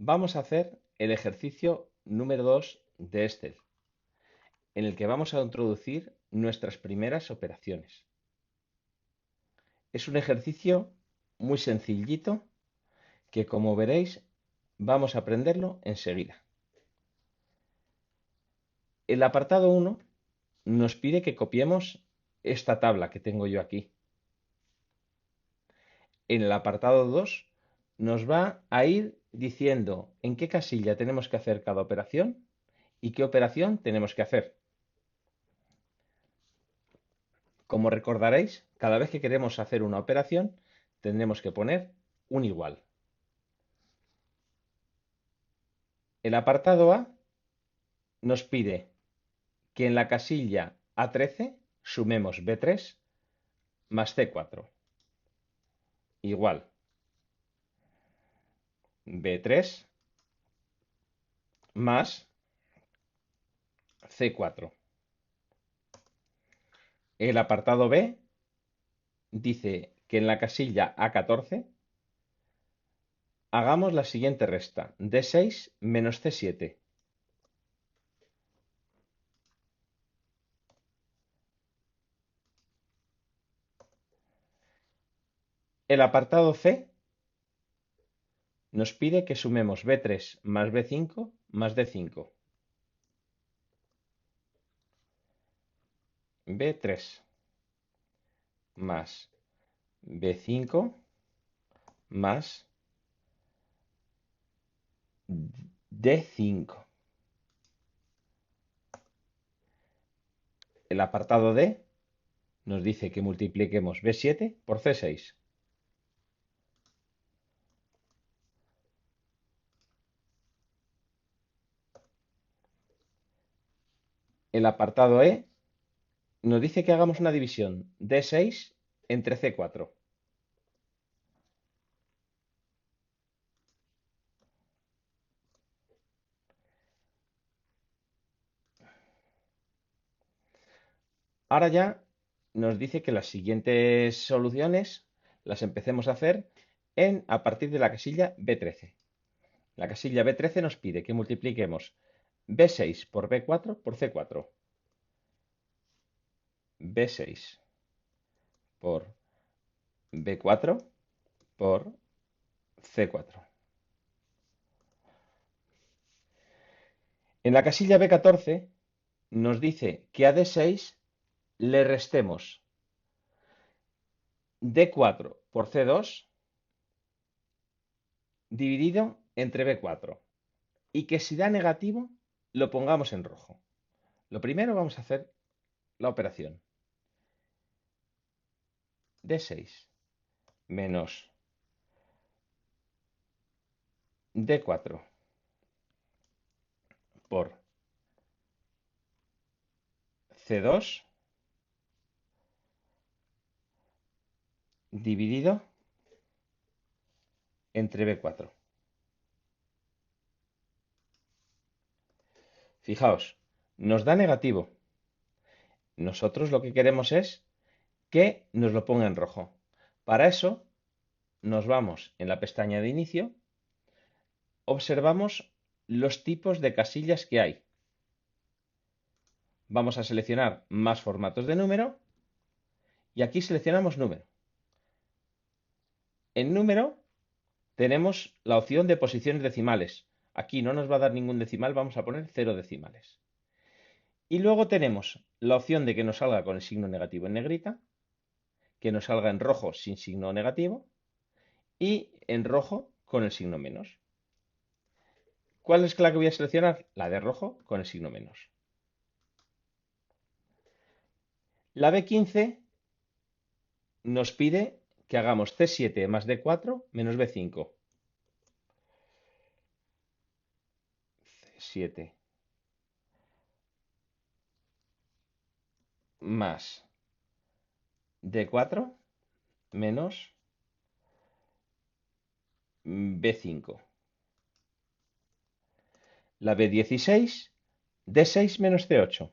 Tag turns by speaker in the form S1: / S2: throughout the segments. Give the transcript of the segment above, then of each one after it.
S1: Vamos a hacer el ejercicio número 2 de Excel, en el que vamos a introducir nuestras primeras operaciones. Es un ejercicio muy sencillito que, como veréis, vamos a aprenderlo enseguida. El apartado 1 nos pide que copiemos esta tabla que tengo yo aquí. En el apartado 2 nos va a ir diciendo en qué casilla tenemos que hacer cada operación y qué operación tenemos que hacer. Como recordaréis, cada vez que queremos hacer una operación, tendremos que poner un igual. El apartado A nos pide que en la casilla A13 sumemos B3 más C4. Igual. B3 más C4. El apartado B dice que en la casilla A14 hagamos la siguiente resta: D6 menos C7. El apartado C nos pide que sumemos B3 más B5 más D5. B3 más B5 más D5. El apartado D nos dice que multipliquemos B7 por C6. El apartado E nos dice que hagamos una división D6 entre C4. Ahora ya nos dice que las siguientes soluciones las empecemos a hacer a partir de la casilla B13. La casilla B13 nos pide que multipliquemos B6 por B4 por C4. B6 por B4 por C4. En la casilla B14 nos dice que a D6 le restemos D4 por C2 dividido entre B4 y que si da negativo lo pongamos en rojo. Lo primero vamos a hacer la operación. D6 menos D4 por C2 dividido entre B4. Fijaos, nos da negativo. Nosotros lo que queremos es que nos lo ponga en rojo. Para eso nos vamos en la pestaña de inicio, observamos los tipos de casillas que hay. Vamos a seleccionar más formatos de número y aquí seleccionamos número. En número tenemos la opción de posiciones decimales. Aquí no nos va a dar ningún decimal, vamos a poner 0 decimales. Y luego tenemos la opción de que nos salga con el signo negativo en negrita, que nos salga en rojo sin signo negativo y en rojo con el signo menos. ¿Cuál es la que voy a seleccionar? La de rojo con el signo menos. La B15 nos pide que hagamos C7 más D4 menos B5. C7 más D4 menos B5. La B16, D6 menos C8.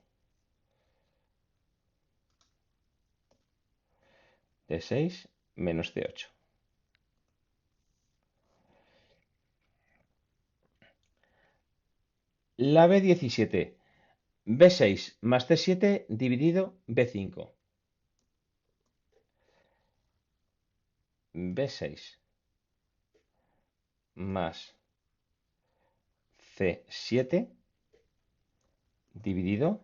S1: D6 menos C8. La B17, B6 más C7 dividido B5. B6 más C7 dividido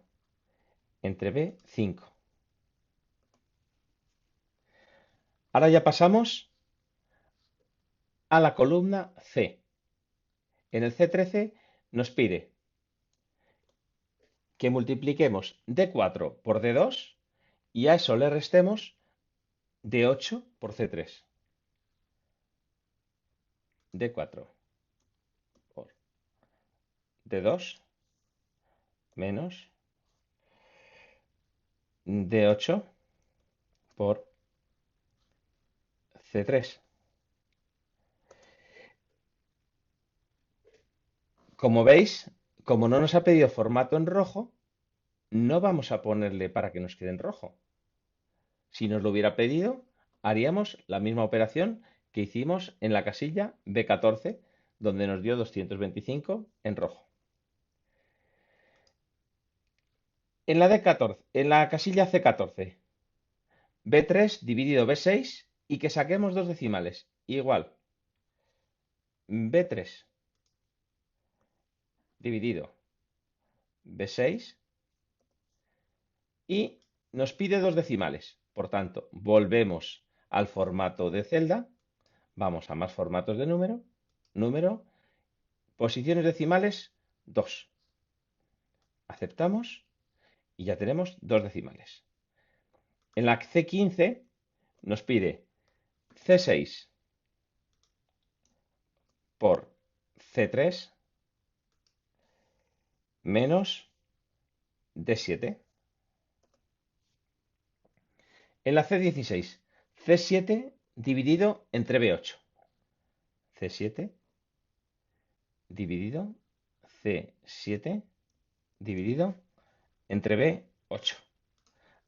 S1: entre B5. Ahora ya pasamos a la columna C. En el C13 nos pide que multipliquemos D4 por D2 y a eso le restemos D8 por C3. D4 por D2 menos D8 por C3. Como veis, como no nos ha pedido formato en rojo, no vamos a ponerle para que nos quede en rojo. Si nos lo hubiera pedido, haríamos la misma operación que hicimos en la casilla B14, donde nos dio 225 en rojo. En la D14, en la casilla C14, B3 dividido B6 y que saquemos dos decimales. Igual, B3 dividido B6 y nos pide dos decimales. Por tanto, volvemos al formato de celda, vamos a más formatos de número, posiciones decimales 2. Aceptamos y ya tenemos dos decimales. En la C15 nos pide C6 por C3 menos D7. En la C16, C7 dividido entre B8. C7 dividido C7 dividido entre B8.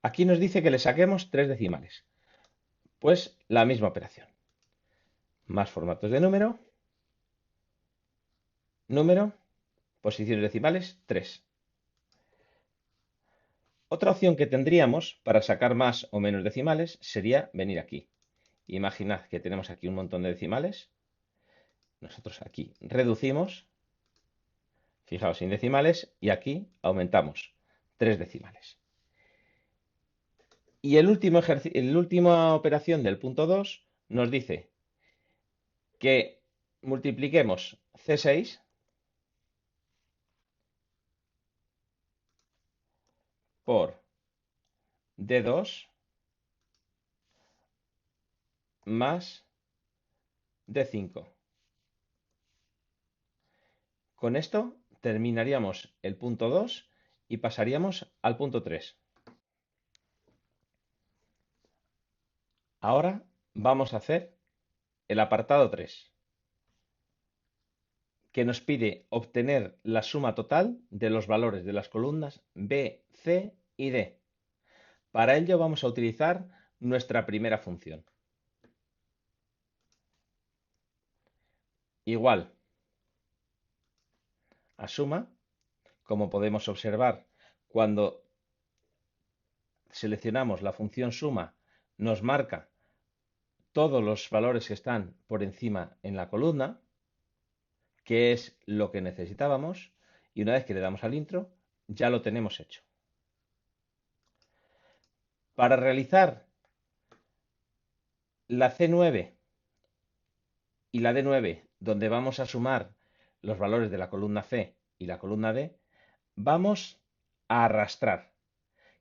S1: Aquí nos dice que le saquemos tres decimales. Pues la misma operación. Más formatos de número, posiciones decimales 3. Otra opción que tendríamos para sacar más o menos decimales sería venir aquí. Imaginad que tenemos aquí un montón de decimales. Nosotros aquí reducimos, fijaos, sin decimales, y aquí aumentamos 3 decimales. Y la última operación del punto 2 nos dice que multipliquemos C6 por D2 más D5. Con esto terminaríamos el punto 2 y pasaríamos al punto 3. Ahora vamos a hacer el apartado 3, que nos pide obtener la suma total de los valores de las columnas B, C y D. Para ello vamos a utilizar nuestra primera función. Igual a suma, como podemos observar, cuando seleccionamos la función suma, nos marca todos los valores que están por encima en la columna, que es lo que necesitábamos, y una vez que le damos al intro, ya lo tenemos hecho. Para realizar la C9 y la D9, donde vamos a sumar los valores de la columna C y la columna D, vamos a arrastrar.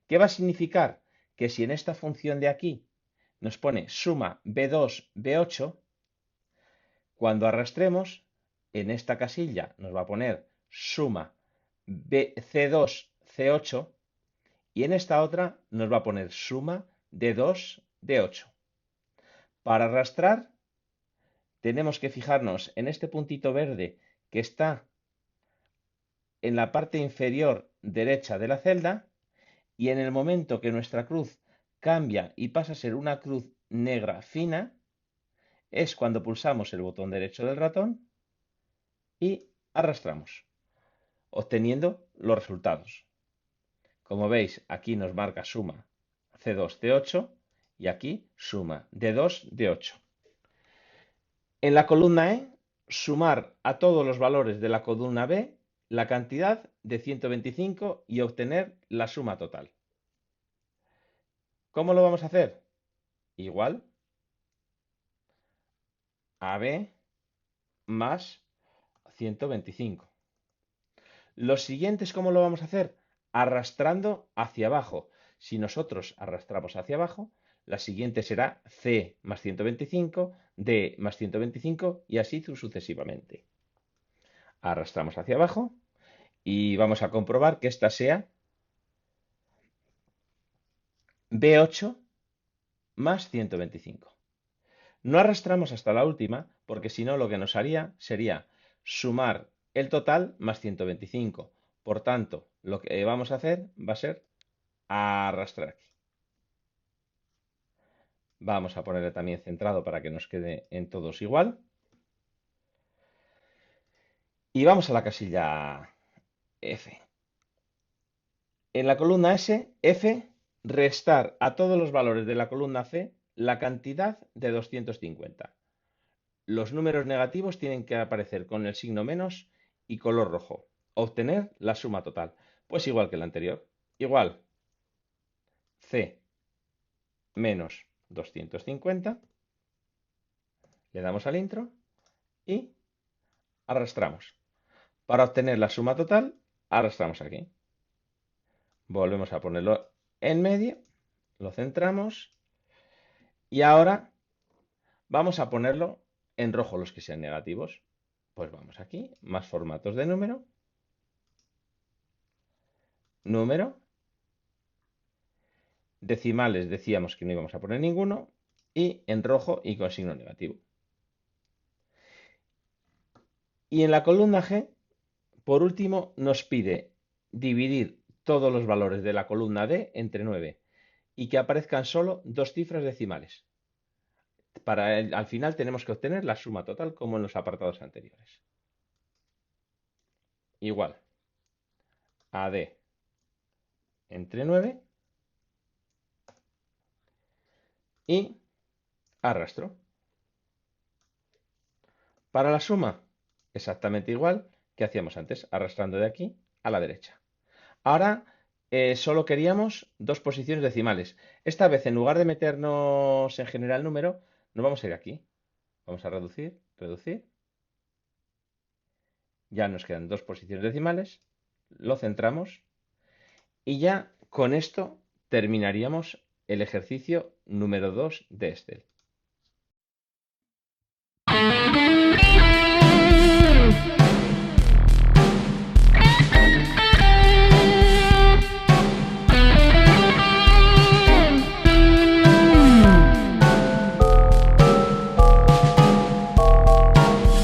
S1: ¿Qué va a significar? Que si en esta función de aquí nos pone suma B2, B8, cuando arrastremos, en esta casilla nos va a poner suma C2, C8 y en esta otra nos va a poner suma D2, D8. Para arrastrar tenemos que fijarnos en este puntito verde que está en la parte inferior derecha de la celda y en el momento que nuestra cruz cambia y pasa a ser una cruz negra fina, es cuando pulsamos el botón derecho del ratón y arrastramos. obteniendo los resultados. Como veis, aquí nos marca suma C2, C8 y aquí suma D2, D8. En la columna E, sumar a todos los valores de la columna B la cantidad de 125 y obtener la suma total. ¿Cómo lo vamos a hacer? Igual AB más 125. Los siguientes, ¿cómo lo vamos a hacer? Arrastrando hacia abajo. Si nosotros arrastramos hacia abajo, la siguiente será C más 125, D más 125 y así sucesivamente. Arrastramos hacia abajo y vamos a comprobar que esta sea B8 más 125. No arrastramos hasta la última porque si no lo que nos haría sería sumar el total más 125. Por tanto, lo que vamos a hacer va a ser arrastrar aquí. Vamos a ponerle también centrado para que nos quede en todos igual. Y vamos a la casilla F. En la columna S, F, restar a todos los valores de la columna C la cantidad de 250. Los números negativos tienen que aparecer con el signo menos y color rojo. Obtener la suma total. Pues igual que el anterior. Igual C menos 250. Le damos al intro y arrastramos. Para obtener la suma total, arrastramos aquí. Volvemos a ponerlo en medio. Lo centramos. Y ahora vamos a ponerlo en rojo los que sean negativos. Pues vamos aquí, más formatos de número. Número. Decimales decíamos que no íbamos a poner ninguno. Y en rojo y con signo negativo. Y en la columna G, por último, nos pide dividir todos los valores de la columna D entre 9 y que aparezcan solo dos cifras decimales. Al final tenemos que obtener la suma total como en los apartados anteriores. Igual a D entre 9 y arrastro. Para la suma, exactamente igual que hacíamos antes, arrastrando de aquí a la derecha. Ahora solo queríamos dos posiciones decimales. Esta vez, en lugar de meternos en general número, nos vamos a ir aquí. Vamos a reducir, reducir. Ya nos quedan dos posiciones decimales. Lo centramos. Y ya con esto terminaríamos el ejercicio número 2 de Excel.